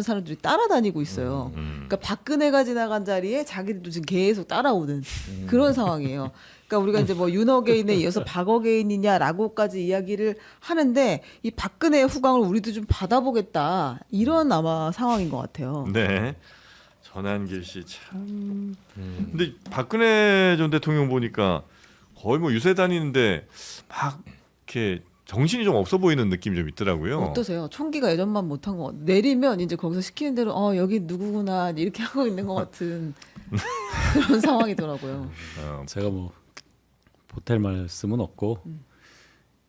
사람들이 따라다니고 있어요. 그러니까 박근혜가 지나간 자리에 자기들도 지금 계속 따라오는 그런 상황이에요. 그러니까 우리가 이제 뭐 윤어게인에 이어서 박어게인이냐라고까지 이야기를 하는데 이 박근혜의 후광을 우리도 좀 받아보겠다 이런 아마 상황인 것 같아요. 네. 전한길 씨 참. 근데 박근혜 전 대통령 보니까 거의 뭐 유세 다니는데 막 이렇게 정신이 좀 없어 보이는 느낌이 좀 있더라고요. 어떠세요? 총기가 예전만 못한 거 내리면 이제 거기서 시키는 대로 여기 누구구나 이렇게 하고 있는 것 같은 그런 상황이더라고요. 제가 뭐 보탤 말씀은 없고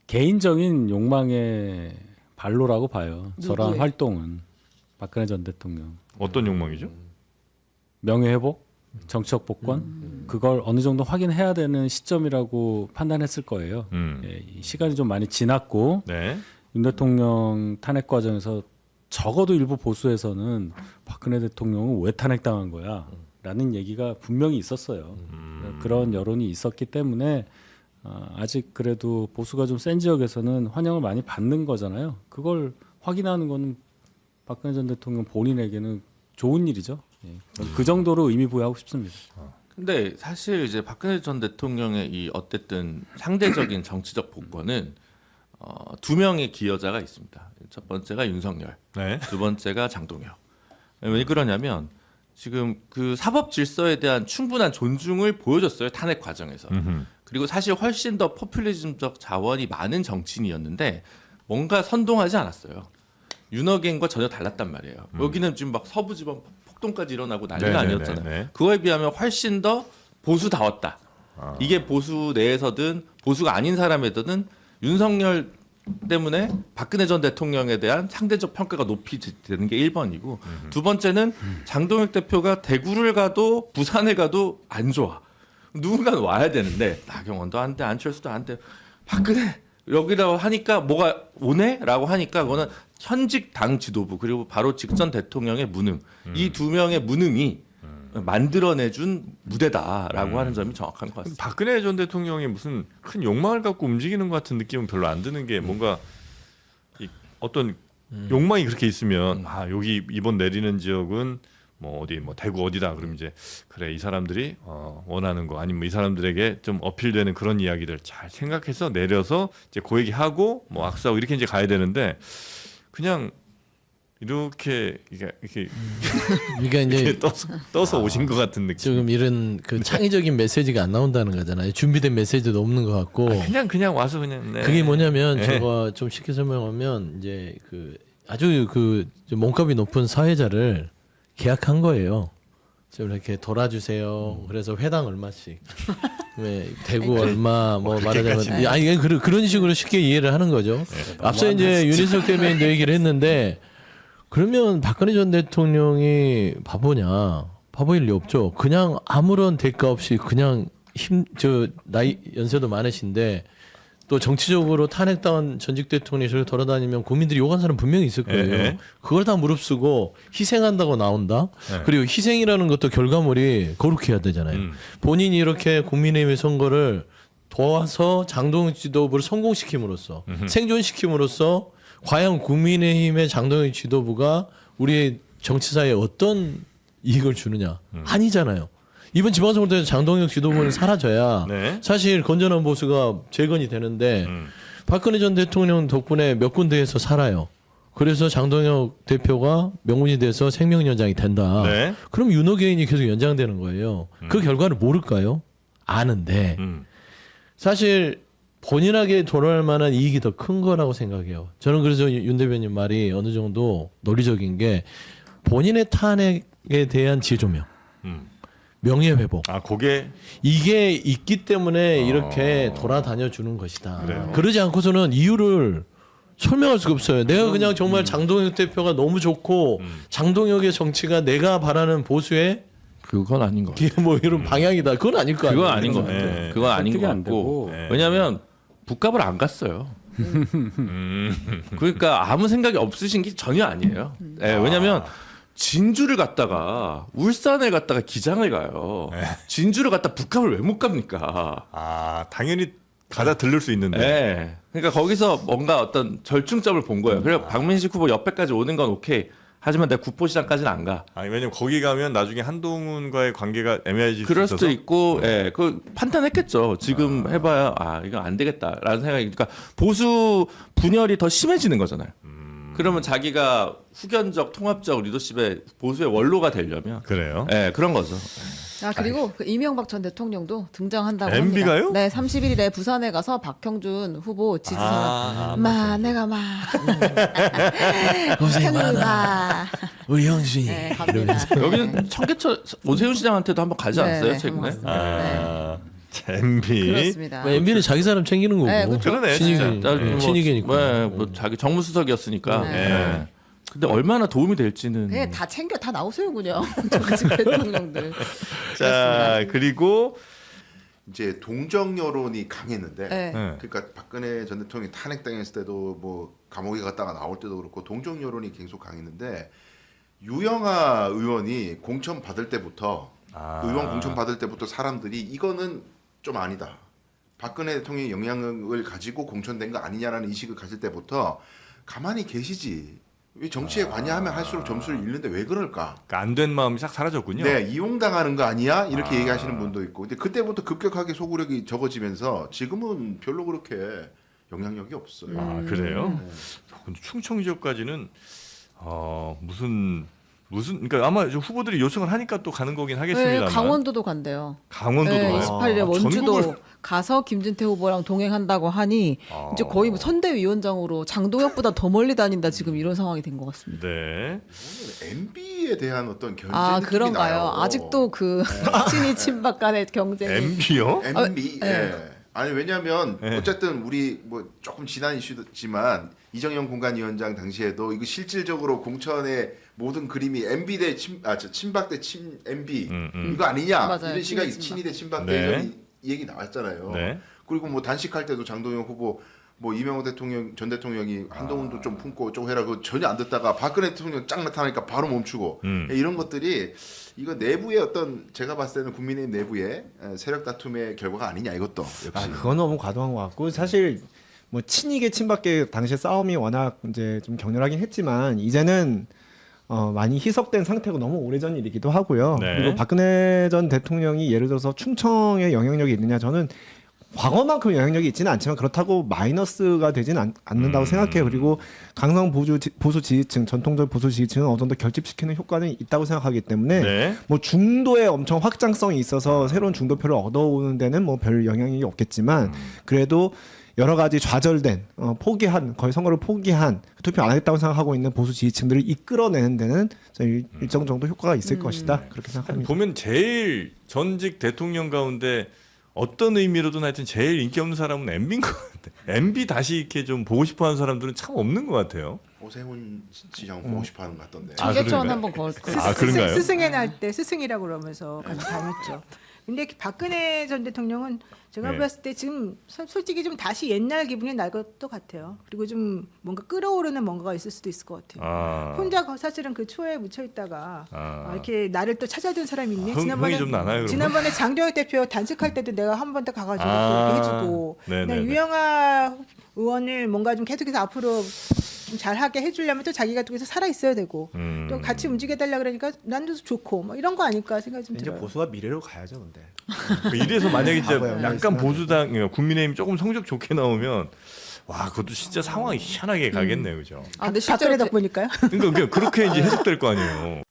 개인적인 욕망의 발로라고 봐요. 저런 누구의? 활동은 박근혜 전 대통령 어떤 욕망이죠? 명예회복, 정치적 복권 그걸 어느 정도 확인해야 되는 시점이라고 판단했을 거예요. 예, 이 시간이 좀 많이 지났고 네. 윤 대통령 탄핵 과정에서 적어도 일부 보수에서는 박근혜 대통령은 왜 탄핵당한 거야? 라는 얘기가 분명히 있었어요. 그런 여론이 있었기 때문에 아직 그래도 보수가 좀 센 지역에서는 환영을 많이 받는 거잖아요. 그걸 확인하는 거는 박근혜 전 대통령 본인에게는 좋은 일이죠. 예. 그 정도로 의미 부여하고 싶습니다. 근데 사실 이제 박근혜 전 대통령의 이 어쨌든 상대적인 정치적 복권은 두 명의 기여자가 있습니다. 첫 번째가 윤석열, 네. 두 번째가 장동혁. 왜 그러냐면 지금 그 사법 질서에 대한 충분한 존중을 보여줬어요 탄핵 과정에서. 그리고 사실 훨씬 더 포퓰리즘적 자원이 많은 정치인이었는데 뭔가 선동하지 않았어요. 윤어겐과 전혀 달랐단 말이에요. 여기는 지금 막 서부지법 폭동까지 일어나고 난리가 아니었잖아요. 네네네네. 그거에 비하면 훨씬 더 보수다웠다. 이게 보수 내에서든 보수가 아닌 사람에서는 윤석열 때문에 박근혜 전 대통령에 대한 상대적 평가가 높이 되는 게 1번이고 두 번째는 장동혁 대표가 대구를 가도 부산에 가도 안 좋아. 누군가는 와야 되는데 나경원도 안 돼, 안철수도 안 돼. 박근혜 여기라고 하니까 뭐가 오네? 라고 하니까 그거는 현직 당 지도부 그리고 바로 직전 대통령의 무능 이 두 명의 무능이 만들어내준 무대다라고 하는 점이 정확한 것 같습니다. 박근혜 전 대통령이 무슨 큰 욕망을 갖고 움직이는 것 같은 느낌은 별로 안 드는 게 뭔가 어떤 욕망이 그렇게 있으면 여기 이번 내리는 지역은 뭐 어디 뭐 대구 어디다 그러면 이제 그래 이 사람들이 원하는 거 아니면 이 사람들에게 좀 어필되는 그런 이야기들 잘 생각해서 내려서 이제 그 얘기하고 뭐 악수하고 이렇게 이제 가야 되는데 그냥 이렇게 이렇게 그러니까 이제 이렇게 떠서 오신 것 같은 느낌. 지금 이런 그 창의적인 메시지가 안 나온다는 거잖아요. 준비된 메시지도 없는 것 같고. 그냥 와서 그냥 네. 그게 뭐냐면 네. 제가 좀 쉽게 설명하면 이제 그 아주 그 몸값이 높은 사회자를 계약한 거예요. 좀 이렇게 돌아주세요. 그래서 회당 얼마씩, 왜 대구 얼마 뭐 말하자면 아니 그런 식으로 쉽게 이해를 하는 거죠. 앞서 이제 윤희석 대변인도 얘기를 했는데 그러면 박근혜 전 대통령이 바보냐? 바보일 리 없죠. 그냥 아무런 대가 없이 그냥 나이 연세도 많으신데. 또 정치적으로 탄핵당한 전직 대통령이 저렇게 돌아다니면 국민들이 욕한 사람 분명히 있을 거예요. 예. 그걸 다 무릅쓰고 희생한다고 나온다. 그리고 희생이라는 것도 결과물이 거룩해야 되잖아요. 본인이 이렇게 국민의힘의 선거를 도와서 장동혁 지도부를 성공시킴으로써 생존시킴으로써 과연 국민의힘의 장동혁 지도부가 우리의 정치사에 어떤 이익을 주느냐? 아니잖아요. 이번 지방선거 때 장동혁 지도부는 사라져야 네. 사실 건전한 보수가 재건이 되는데 박근혜 전 대통령 덕분에 몇 군데에서 살아요. 그래서 장동혁 대표가 명분이 돼서 생명연장이 된다. 네. 그럼 윤호개인이 계속 연장되는 거예요. 그 결과를 모를까요? 아는데 사실 본인에게 돌아올 만한 이익이 더 큰 거라고 생각해요. 저는 그래서 윤 대변인 말이 어느 정도 논리적인 게 본인의 탄핵에 대한 재조명. 명예회복. 그게 이게 있기 때문에 이렇게 돌아다녀 주는 것이다. 그래요. 그러지 않고서는 이유를 설명할 수가 없어요. 내가 그냥 정말 장동혁 대표가 너무 좋고 장동혁의 정치가 내가 바라는 보수의 그건 아닌 것 같아요. 뭐 이런 방향이다. 그건 아닐 거 아니에요. 그건 아닌 것 같아요. 네. 그건 아닌 것 설득이 안 같고 되고. 왜냐하면 북값을 안 갔어요. 그러니까 아무 생각이 없으신 게 전혀 아니에요. 네, 왜냐하면 진주를 갔다가 울산을 갔다가 기장을 가요. 진주를 갔다 북한을 왜 못 갑니까? 당연히 가다 들를 수 있는데. 네. 그러니까 거기서 뭔가 어떤 절충점을 본 거예요. 그래서 박민식 후보 옆에까지 오는 건 오케이. 하지만 내가 국보시장까지는 안 가. 아니 왜냐면 거기 가면 나중에 한동훈과의 관계가 애매해질 수 그럴 있어서. 수도 있고, 예, 그 판단했겠죠. 지금 해봐야 이거 안 되겠다라는 생각이. 그러니까 보수 분열이 더 심해지는 거잖아요. 그러면 자기가 후견적, 통합적 리더십의 보수의 원로가 되려면, 그래요. 예, 그런 거죠. 그리고 그 이명박 전 대통령도 등장한다고 MB가요? 합니다. 네, 31일에 부산에 가서 박형준 후보 지지선 내가 고생 많아. 많아. 우리 형준이. 네, 갑니다. 여기는 청계천 오세훈 시장한테도 한번 가지 네, 않았어요, 네, 최근에? 한번 갔습니다. MB. 그렇습니다. MB는 자기 사람 챙기는 거고. 네, 그렇죠. 그러네. 친이계, 진짜. 친이계니까. 네, 뭐 자기 정무수석이었으니까. 네. 예. 근데 얼마나 도움이 될지는. 네, 다 챙겨 다 나오세요 그냥 정치 대통령들. 자 그리고 이제 동정 여론이 강했는데 네. 네. 그러니까 박근혜 전 대통령이 탄핵당했을 때도 뭐 감옥에 갔다가 나올 때도 그렇고 동정 여론이 계속 강했는데 유영아 의원이 공천 받을 때부터 의원 공천 받을 때부터 사람들이 이거는 좀 아니다. 박근혜 대통령이 영향을 가지고 공천된 거 아니냐라는 인식을 가질 때부터 가만히 계시지. 왜 정치에 관여하면 할수록 점수를 잃는데 왜 그럴까? 그러니까 안 된 마음이 싹 사라졌군요. 네, 이용당하는 거 아니야? 이렇게 얘기하시는 분도 있고. 근데 그때부터 급격하게 소구력이 적어지면서 지금은 별로 그렇게 영향력이 없어요. 아 그래요? 근데 충청 지역까지는 무슨 그러니까 아마 저 후보들이 요청을 하니까 또 가는 거긴 네, 하겠습니다만. 강원도도 간대요. 강원도도 네, 가요? 28일에 원주도 전국을- 가서 김진태 후보랑 동행한다고 하니 이제 거의 뭐 선대위원장으로 장동혁보다 더 멀리 다닌다 지금 이런 상황이 된 것 같습니다. 네. MB에 대한 어떤 견제 아 느낌이 그런가요? 나요. 아직도 그 친이 친박 간의 경쟁이 MB요? MB. 네. 예. 아니 왜냐하면 네. 어쨌든 우리 뭐 조금 지난 이슈지만 이정영 공관위원장 당시에도 이거 실질적으로 공천의 모든 그림이 MB 대 친박 대 MB 이거 아니냐 맞아요. 이런 시각이 친이, 친이 대 친박 네. 대전이 이 얘기 나왔잖아요. 네. 그리고 뭐 단식할 때도 장동영 후보 뭐 이명박 대통령 전 대통령이 한동훈도 좀 품고 좀 해라 그 전혀 안 듣다가 박근혜 대통령 쫙 나타나니까 바로 멈추고 이런 것들이 이거 내부의 어떤 제가 봤을 때는 국민의힘 내부의 세력 다툼의 결과가 아니냐 이것도 역시. 그건 너무 과도한 것 같고 사실 뭐 친이계 친박계 당시에 싸움이 워낙 이제 좀 격렬하긴 했지만 이제는 많이 희석된 상태고 너무 오래전 일이기도 하고요. 네. 그리고 박근혜 전 대통령이 예를 들어서 충청에 영향력이 있느냐 저는 과거만큼 영향력이 있지는 않지만 그렇다고 마이너스가 되지는 않는다고 생각해요. 그리고 강성 보수 지지층, 전통적 보수 지지층은 어느 정도 결집시키는 효과는 있다고 생각하기 때문에 네. 뭐 중도에 엄청 확장성이 있어서 새로운 중도표를 얻어오는 데는 뭐 별 영향이 없겠지만 그래도 여러 가지 좌절된 포기한 거의 선거를 포기한 투표 안 하겠다고 생각하고 있는 보수 지지층들을 이끌어내는 데는 일정 정도 효과가 있을 것이다 그렇게 생각합니다. 보면 제일 전직 대통령 가운데 어떤 의미로든 하여튼 제일 인기 없는 사람은 MB인 것 같아요. MB 다시 이렇게 좀 보고 싶어하는 사람들은 참 없는 것 같아요. 오세훈 시장 보고 싶어하는 것 같던데. 청계천 그런가요? 한번 걸을까요? 아 그런가요? 스승의 날 때 스승이라고 그러면서 같이 다녔죠. 근데 박근혜 전 대통령은 제가 네. 봤을 때 지금 솔직히 좀 다시 옛날 기분이 날 것도 같아요. 그리고 좀 뭔가 끌어오르는 뭔가가 있을 수도 있을 것 같아요. 혼자 사실은 그 초에 묻혀 있다가 이렇게 나를 또 찾아준 사람이 있네. 흥이 좀 나나요? 그러면? 지난번에 장동혁 대표 단식할 때도 내가 한 번 더 가가지고 이렇게 해주고 네네네. 유영아 의원을 뭔가 좀 계속해서 앞으로 좀 잘하게 해주려면 또 자기가 또 계속 살아 있어야 되고 또 같이 움직여달라 그러니까 난도 좋고 뭐 이런 거 아닐까 생각이 좀 이제 들어요. 보수가 미래로 가야죠, 근데. 이래서 만약에 진짜 과거에 약간 보수당 국민의힘 조금 성적 좋게 나오면 와 그것도 진짜 상황이 희한하게 가겠네요, 그죠? 아, 근데 실제로 박근혜 덕분일까요? 그러니까 그렇게 이제 해석될 거 아니에요.